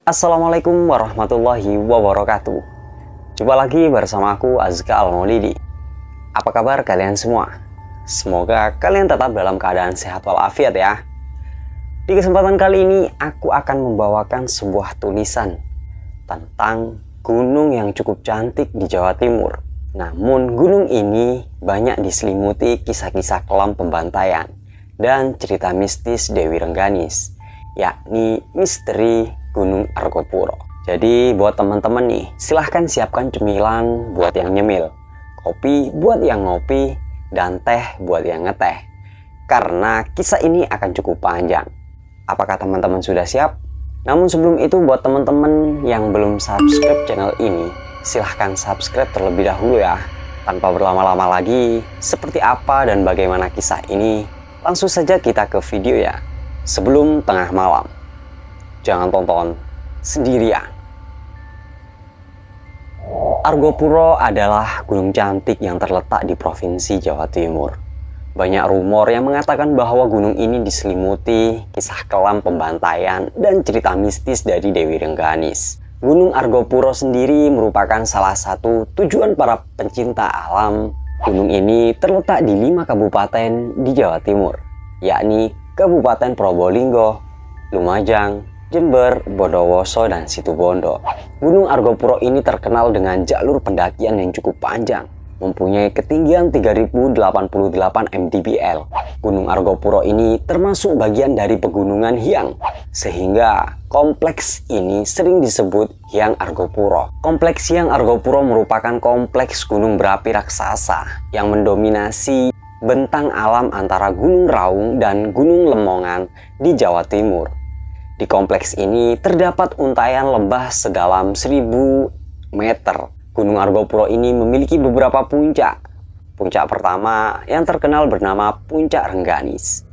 Assalamualaikum warahmatullahi wabarakatuh. Jumpa lagi bersama aku Azka Al-Maulidi. Apa kabar kalian semua? Semoga kalian tetap dalam keadaan sehat walafiat ya. Di kesempatan kali ini aku akan membawakan sebuah tulisan tentang gunung yang cukup cantik di Jawa Timur. Namun gunung ini banyak diselimuti kisah-kisah kelam pembantaian dan cerita mistis Dewi Rengganis, yakni misteri Gunung Argopuro. Jadi buat teman-teman nih, silahkan siapkan cemilan buat yang nyemil, kopi buat yang ngopi, dan teh buat yang ngeteh. Karena kisah ini akan cukup panjang. Apakah teman-teman sudah siap? Namun sebelum itu, buat teman-teman yang belum subscribe channel ini, silahkan subscribe terlebih dahulu ya. Tanpa berlama-lama lagi, seperti apa dan bagaimana kisah ini, langsung saja kita ke video ya. Sebelum tengah malam, jangan tonton sendirian. Argopuro adalah gunung cantik yang terletak di Provinsi Jawa Timur. Banyak rumor yang mengatakan bahwa gunung ini diselimuti kisah kelam pembantaian dan cerita mistis dari Dewi Rengganis. Gunung Argopuro sendiri merupakan salah satu tujuan para pencinta alam. Gunung ini terletak di 5 kabupaten di Jawa Timur, yakni Kabupaten Probolinggo, Lumajang, Jember, Bondowoso, dan Situbondo. Gunung Argopuro ini terkenal dengan jalur pendakian yang cukup panjang, mempunyai ketinggian 3088 mdpl. Gunung Argopuro ini termasuk bagian dari pegunungan Hyang, sehingga kompleks ini sering disebut Hyang Argopuro. Kompleks Hyang Argopuro merupakan kompleks gunung berapi raksasa yang mendominasi bentang alam antara Gunung Raung dan Gunung Lemongan di Jawa Timur. Di kompleks ini terdapat untayan lembah sedalam 1000 meter. Gunung Argopuro ini memiliki beberapa puncak. Puncak pertama yang terkenal bernama Puncak Rengganis.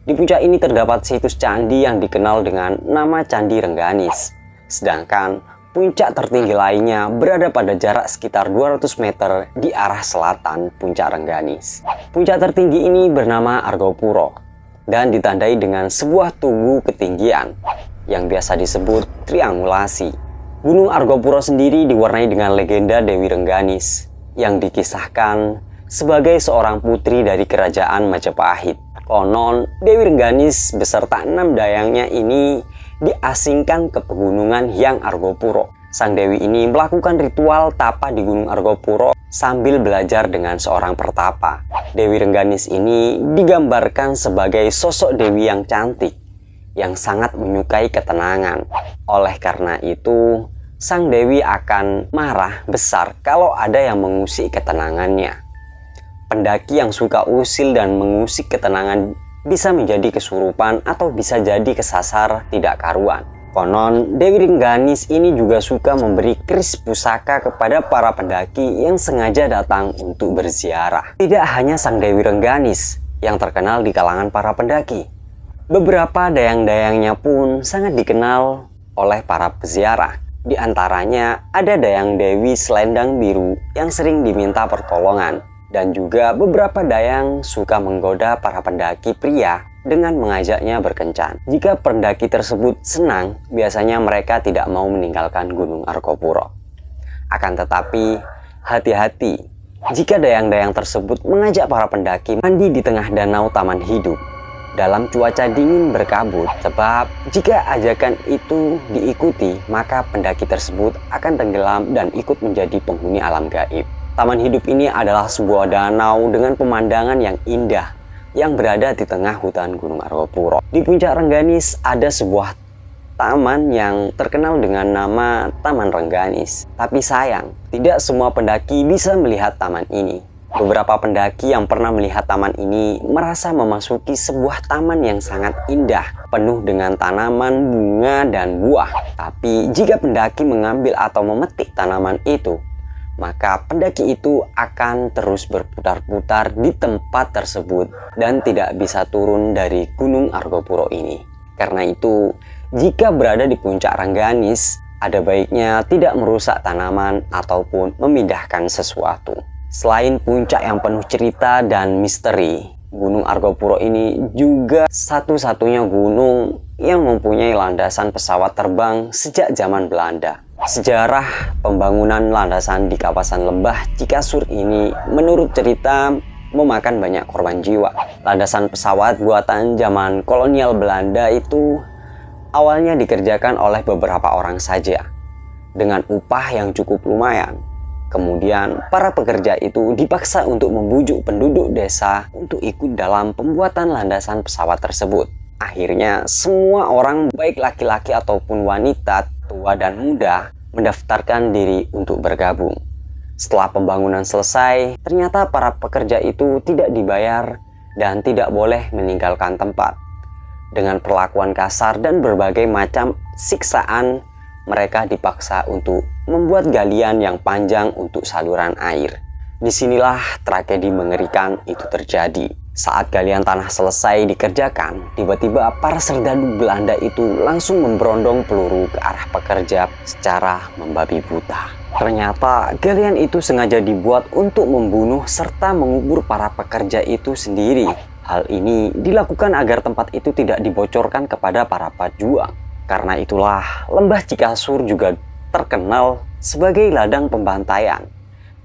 Di puncak ini terdapat situs candi yang dikenal dengan nama Candi Rengganis. Sedangkan puncak tertinggi lainnya berada pada jarak sekitar 200 meter di arah selatan Puncak Rengganis. Puncak tertinggi ini bernama Argopuro dan ditandai dengan sebuah tugu ketinggian yang biasa disebut triangulasi. Gunung Argopuro sendiri diwarnai dengan legenda Dewi Rengganis yang dikisahkan sebagai seorang putri dari kerajaan Majapahit. Konon Dewi Rengganis beserta 6 dayangnya ini diasingkan ke pegunungan Hyang Argopuro. Sang Dewi ini melakukan ritual tapa di Gunung Argopuro sambil belajar dengan seorang pertapa. Dewi Rengganis ini digambarkan sebagai sosok dewi yang cantik, yang sangat menyukai ketenangan. Oleh karena itu, sang dewi akan marah besar kalau ada yang mengusik ketenangannya. Pendaki yang suka usil dan mengusik ketenangan bisa menjadi kesurupan atau bisa jadi kesasar tidak karuan. Konon, Dewi Rengganis ini juga suka memberi keris pusaka kepada para pendaki yang sengaja datang untuk berziarah. Tidak hanya sang Dewi Rengganis yang terkenal di kalangan para pendaki. Beberapa dayang-dayangnya pun sangat dikenal oleh para peziarah. Di antaranya ada Dayang Dewi Selendang Biru yang sering diminta pertolongan. Dan juga beberapa dayang suka menggoda para pendaki pria dengan mengajaknya berkencan. Jika pendaki tersebut senang, biasanya mereka tidak mau meninggalkan Gunung Argopuro. Akan tetapi, hati-hati jika dayang-dayang tersebut mengajak para pendaki mandi di tengah danau Taman Hidup dalam cuaca dingin berkabut, sebab jika ajakan itu diikuti, maka pendaki tersebut akan tenggelam dan ikut menjadi penghuni alam gaib. Taman Hidup ini adalah sebuah danau dengan pemandangan yang indah yang berada di tengah hutan Gunung Argopuro. Di Puncak Rengganis ada sebuah taman yang terkenal dengan nama Taman Rengganis. Tapi sayang, tidak semua pendaki bisa melihat taman ini. Beberapa pendaki yang pernah melihat taman ini merasa memasuki sebuah taman yang sangat indah, penuh dengan tanaman, bunga, dan buah. Tapi jika pendaki mengambil atau memetik tanaman itu, maka pendaki itu akan terus berputar-putar di tempat tersebut dan tidak bisa turun dari Gunung Argopuro ini. Karena itu, jika berada di Puncak Rengganis, ada baiknya tidak merusak tanaman ataupun memindahkan sesuatu. Selain puncak yang penuh cerita dan misteri, Gunung Argopuro ini juga satu-satunya gunung yang mempunyai landasan pesawat terbang sejak zaman Belanda. Sejarah pembangunan landasan di kawasan lembah Cikasur ini menurut cerita memakan banyak korban jiwa. Landasan pesawat buatan zaman kolonial Belanda itu awalnya dikerjakan oleh beberapa orang saja dengan upah yang cukup lumayan. Kemudian para pekerja itu dipaksa untuk membujuk penduduk desa untuk ikut dalam pembuatan landasan pesawat tersebut. Akhirnya semua orang baik laki-laki ataupun wanita, tua dan muda mendaftarkan diri untuk bergabung. Setelah pembangunan selesai, ternyata para pekerja itu tidak dibayar dan tidak boleh meninggalkan tempat. Dengan perlakuan kasar dan berbagai macam siksaan, mereka dipaksa untuk membuat galian yang panjang untuk saluran air. Disinilah tragedi mengerikan itu terjadi. Saat galian tanah selesai dikerjakan, tiba-tiba para serdadu Belanda itu langsung memberondong peluru ke arah pekerja secara membabi buta. Ternyata galian itu sengaja dibuat untuk membunuh serta mengubur para pekerja itu sendiri. Hal ini dilakukan agar tempat itu tidak dibocorkan kepada para pejuang. Karena itulah lembah Cikasur juga terkenal sebagai ladang pembantaian,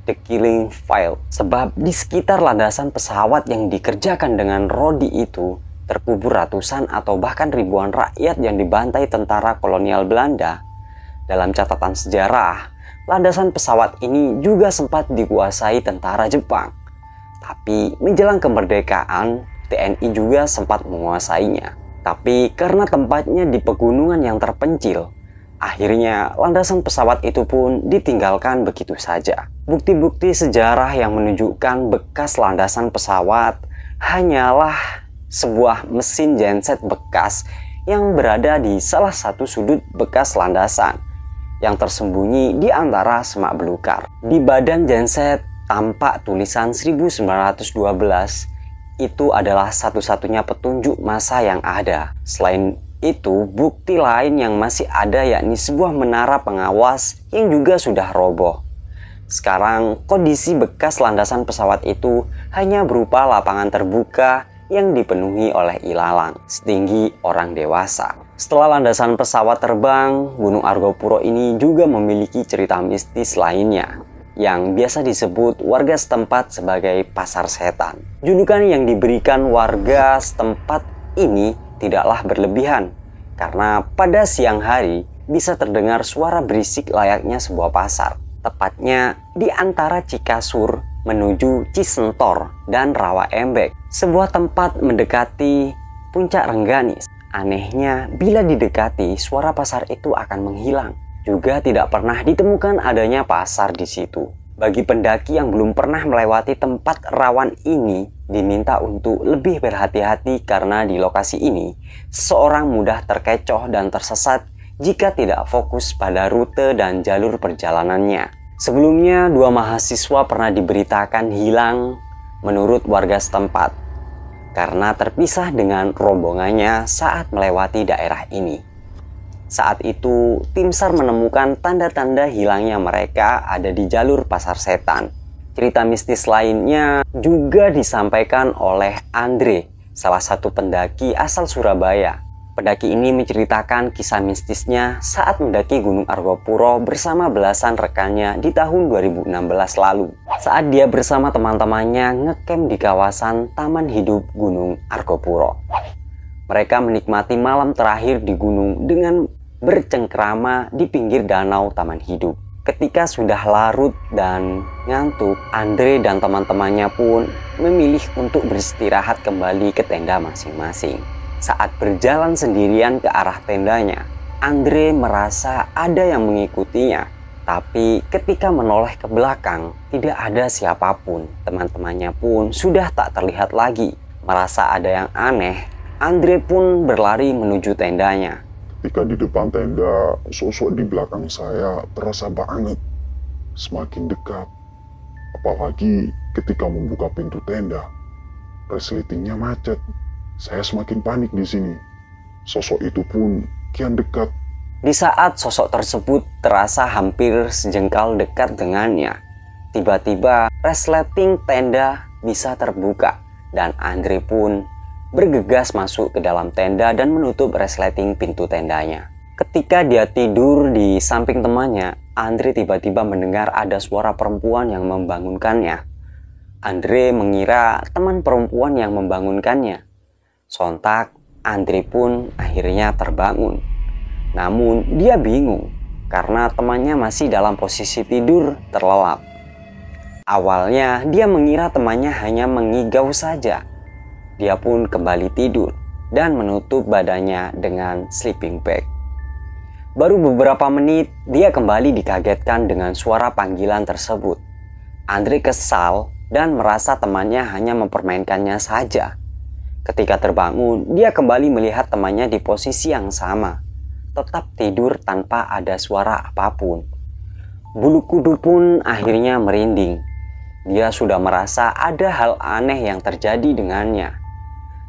The Killing Field, sebab di sekitar landasan pesawat yang dikerjakan dengan rodi itu terkubur ratusan atau bahkan ribuan rakyat yang dibantai tentara kolonial Belanda. Dalam catatan sejarah, landasan pesawat ini juga sempat dikuasai tentara Jepang. Tapi menjelang kemerdekaan, TNI juga sempat menguasainya. Tapi karena tempatnya di pegunungan yang terpencil, akhirnya landasan pesawat itu pun ditinggalkan begitu saja. Bukti-bukti sejarah yang menunjukkan bekas landasan pesawat hanyalah sebuah mesin genset bekas yang berada di salah satu sudut bekas landasan yang tersembunyi di antara semak belukar. Di badan genset tampak tulisan 1912. Itu adalah satu-satunya petunjuk masa yang ada. Selain itu, bukti lain yang masih ada yakni sebuah menara pengawas yang juga sudah roboh. Sekarang, kondisi bekas landasan pesawat itu hanya berupa lapangan terbuka yang dipenuhi oleh ilalang setinggi orang dewasa. Setelah landasan pesawat terbang, Gunung Argopuro ini juga memiliki cerita mistis lainnya yang biasa disebut warga setempat sebagai pasar setan. Julukan yang diberikan warga setempat ini tidaklah berlebihan, karena pada siang hari bisa terdengar suara berisik layaknya sebuah pasar. Tepatnya di antara Cikasur menuju Cisentor dan Rawa Embek, sebuah tempat mendekati Puncak Rengganis. Anehnya, bila didekati, suara pasar itu akan menghilang. Juga tidak pernah ditemukan adanya pasar di situ. Bagi pendaki yang belum pernah melewati tempat rawan ini, diminta untuk lebih berhati-hati karena di lokasi ini, seseorang mudah terkecoh dan tersesat jika tidak fokus pada rute dan jalur perjalanannya. Sebelumnya, 2 mahasiswa pernah diberitakan hilang menurut warga setempat karena terpisah dengan rombongannya saat melewati daerah ini. Saat itu, tim SAR menemukan tanda-tanda hilangnya mereka ada di jalur pasar setan. Cerita mistis lainnya juga disampaikan oleh Andre, salah satu pendaki asal Surabaya. Pendaki ini menceritakan kisah mistisnya saat mendaki Gunung Argopuro bersama belasan rekannya di tahun 2016 lalu. Saat dia bersama teman-temannya ngecamp di kawasan Taman Hidup Gunung Argopuro. Mereka menikmati malam terakhir di gunung dengan bercengkrama di pinggir danau Taman Hidup. Ketika sudah larut dan ngantuk, Andre dan teman-temannya pun memilih untuk beristirahat kembali ke tenda masing-masing. Saat berjalan sendirian ke arah tendanya, Andre merasa ada yang mengikutinya. Tapi ketika menoleh ke belakang, tidak ada siapapun. Teman-temannya pun sudah tak terlihat lagi. Merasa ada yang aneh, Andre pun berlari menuju tendanya. Ketika di depan tenda, sosok di belakang saya terasa banget, semakin dekat. Apalagi ketika membuka pintu tenda, resletingnya macet. Saya semakin panik di sini. Sosok itu pun kian dekat. Di saat sosok tersebut terasa hampir sejengkal dekat dengannya, tiba-tiba resleting tenda bisa terbuka dan Andre pun bergegas masuk ke dalam tenda dan menutup resleting pintu tendanya. Ketika dia tidur di samping temannya, Andre tiba-tiba mendengar ada suara perempuan yang membangunkannya. Andre mengira teman perempuan yang membangunkannya. Sontak, Andre pun akhirnya terbangun. Namun dia bingung karena temannya masih dalam posisi tidur terlelap. Awalnya dia mengira temannya hanya mengigau saja. Dia pun kembali tidur dan menutup badannya dengan sleeping bag. Baru beberapa menit dia kembali dikagetkan dengan suara panggilan tersebut. Andre kesal dan merasa temannya hanya mempermainkannya saja. Ketika terbangun, dia kembali melihat temannya di posisi yang sama, tetap tidur tanpa ada suara apapun. Bulu kuduk pun akhirnya merinding. Dia sudah merasa ada hal aneh yang terjadi dengannya.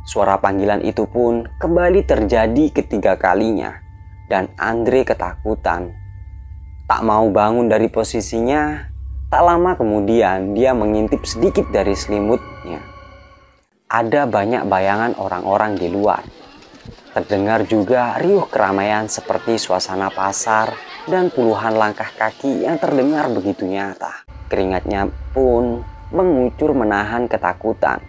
Suara panggilan itu pun kembali terjadi ketiga kalinya, dan Andre ketakutan. Tak mau bangun dari posisinya, tak lama kemudian dia mengintip sedikit dari selimutnya. Ada banyak bayangan orang-orang di luar. Terdengar juga riuh keramaian seperti suasana pasar dan puluhan langkah kaki yang terdengar begitu nyata. Keringatnya pun mengucur menahan ketakutan.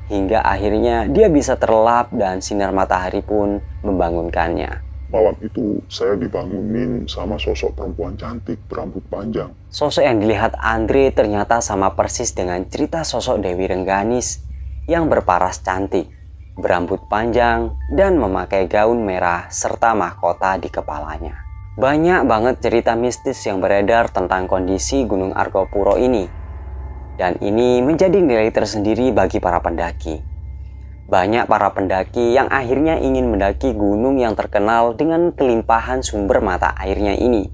Hingga akhirnya dia bisa terlelap dan sinar matahari pun membangunkannya. Malam itu saya dibangunin sama sosok perempuan cantik berambut panjang. Sosok yang dilihat Andre ternyata sama persis dengan cerita sosok Dewi Rengganis yang berparas cantik, berambut panjang, dan memakai gaun merah serta mahkota di kepalanya. Banyak banget cerita mistis yang beredar tentang kondisi Gunung Argopuro ini. Dan ini menjadi nilai tersendiri bagi para pendaki. Banyak para pendaki yang akhirnya ingin mendaki gunung yang terkenal dengan kelimpahan sumber mata airnya ini.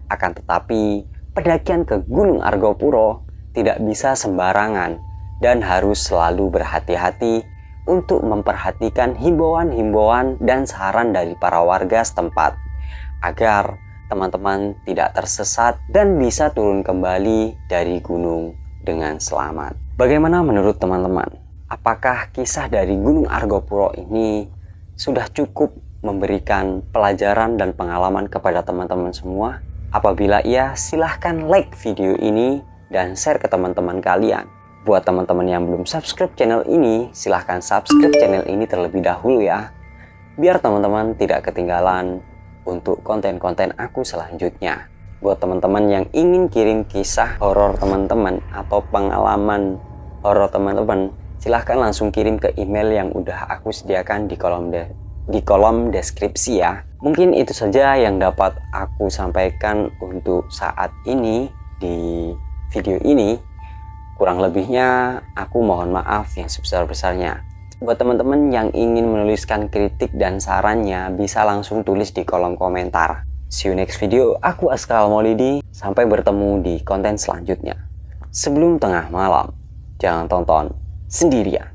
Akan tetapi, pendakian ke Gunung Argopuro tidak bisa sembarangan dan harus selalu berhati-hati untuk memperhatikan himbauan-himbauan dan saran dari para warga setempat agar teman-teman tidak tersesat dan bisa turun kembali dari gunung dengan selamat. Bagaimana menurut teman-teman? Apakah kisah dari Gunung Argopuro ini sudah cukup memberikan pelajaran dan pengalaman kepada teman-teman semua? Apabila iya, silahkan like video ini dan share ke teman-teman kalian. Buat teman-teman yang belum subscribe channel ini, silahkan subscribe channel ini terlebih dahulu ya. Biar teman-teman tidak ketinggalan untuk konten-konten aku selanjutnya. Buat teman-teman yang ingin kirim kisah horor teman-teman atau pengalaman horor teman-teman, silahkan langsung kirim ke email yang udah aku sediakan di kolom deskripsi ya. Mungkin itu saja yang dapat aku sampaikan untuk saat ini di video ini. Kurang lebihnya aku mohon maaf yang sebesar-besarnya. Buat teman-teman yang ingin menuliskan kritik dan sarannya, bisa langsung tulis di kolom komentar. See you next video, aku Askar Al-Maulidi. Sampai bertemu di konten selanjutnya. Sebelum tengah malam, jangan tonton sendirian.